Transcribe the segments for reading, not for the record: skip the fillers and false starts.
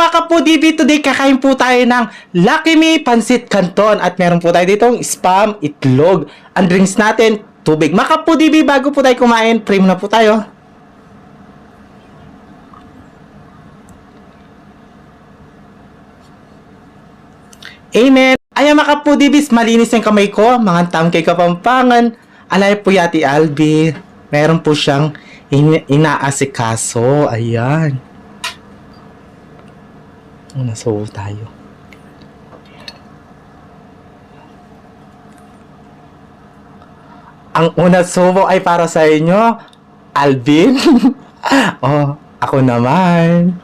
mga kapudibi, today kakain po tayo ng Lucky Me Pancit Canton at meron po tayo ditong spam, itlog. Ang drinks natin, tubig. Mga kapudibi, bago po tayo kumain, pray muna po tayo. Amen. Ayan mga kapudibis, malinis yung kamay ko. Mga tamkay Kapampangan. Alay po yati Albi. Meron po siyang inaasikaso. Ayan. Naso tayo. Ang una subo ay para sa inyo, Alvin. Oh, ako naman.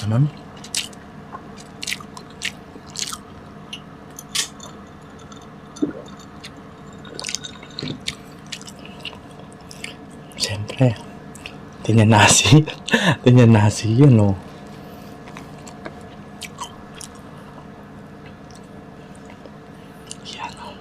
Tamam. Siyempre, tinyanasi. Tinyanasi yun, oh. Yan, oh.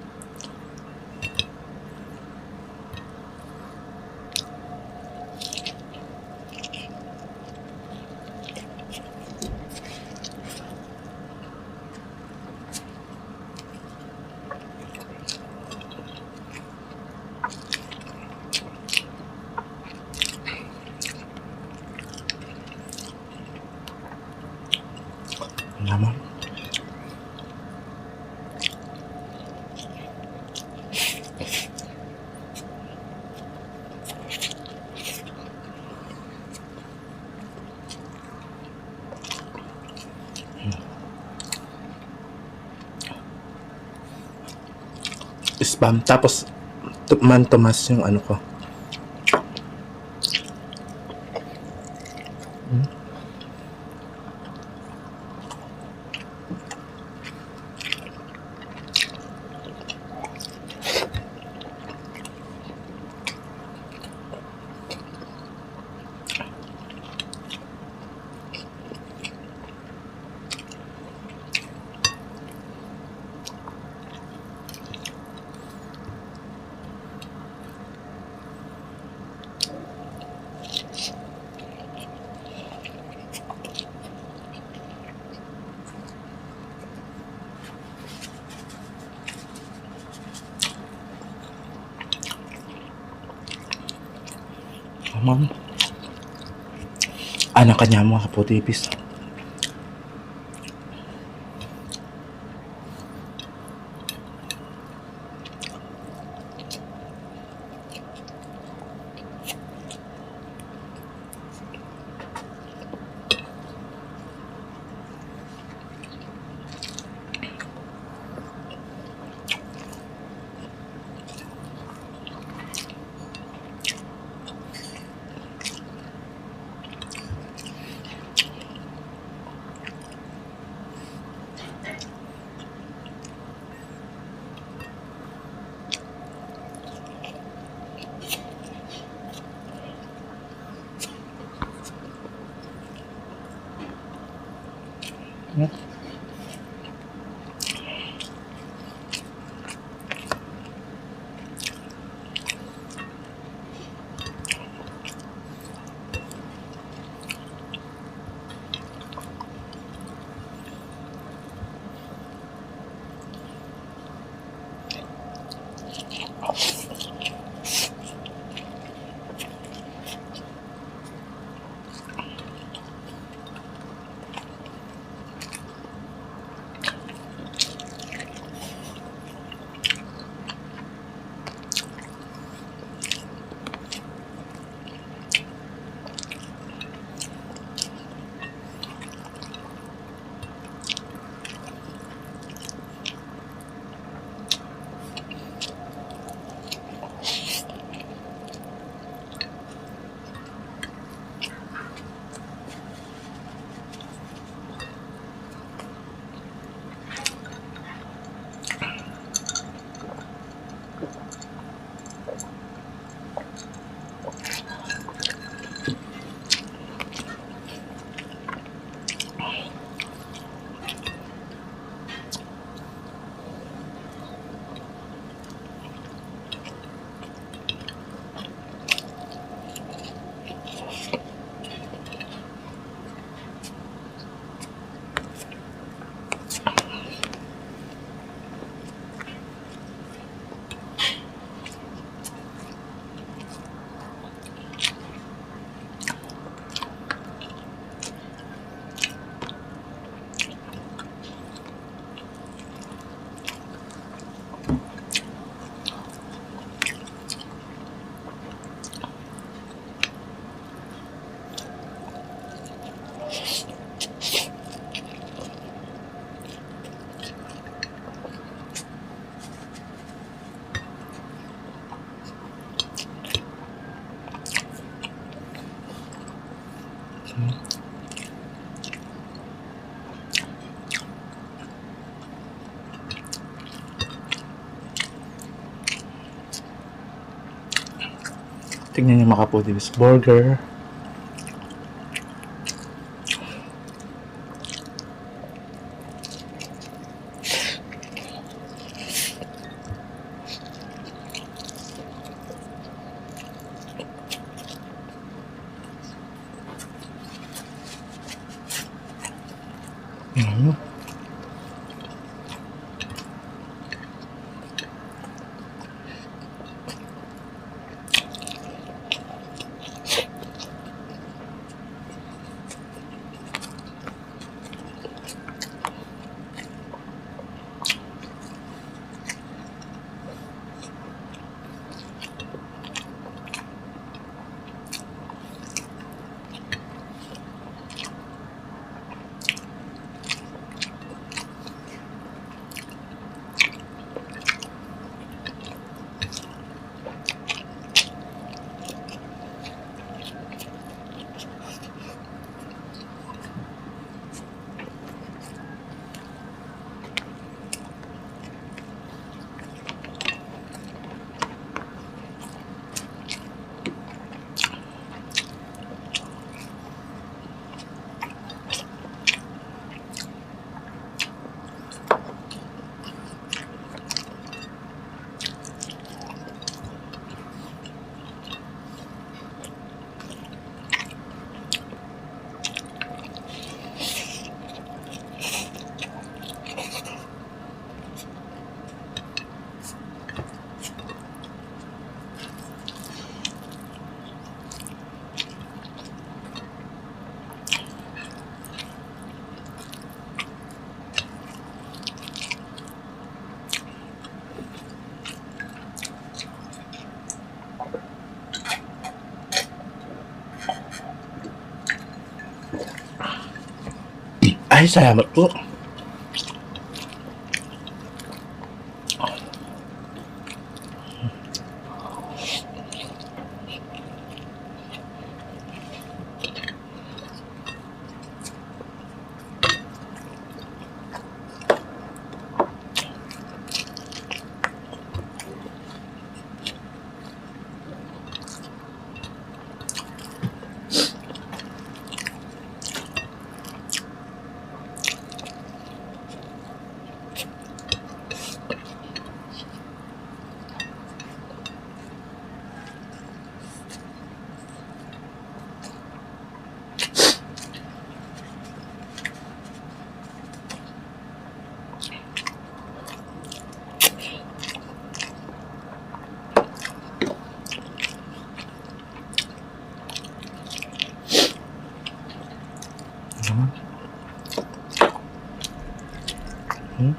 Naman. Spam. Tapos, tumas yung ano ko. Tamam. Anak kanya mga kaputipis. Tingnan niyo mga kapudibis. Burger. Mm. Ay, salamat po. Hmm?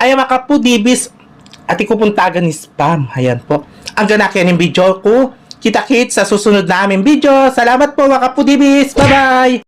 Ay, mga kapudibis, at ikupuntagan ni spam. Ayan po. Ang ganakin yung video ko. Kita-kits sa susunod na aming video. Salamat po mga kapudibis. Bye-bye!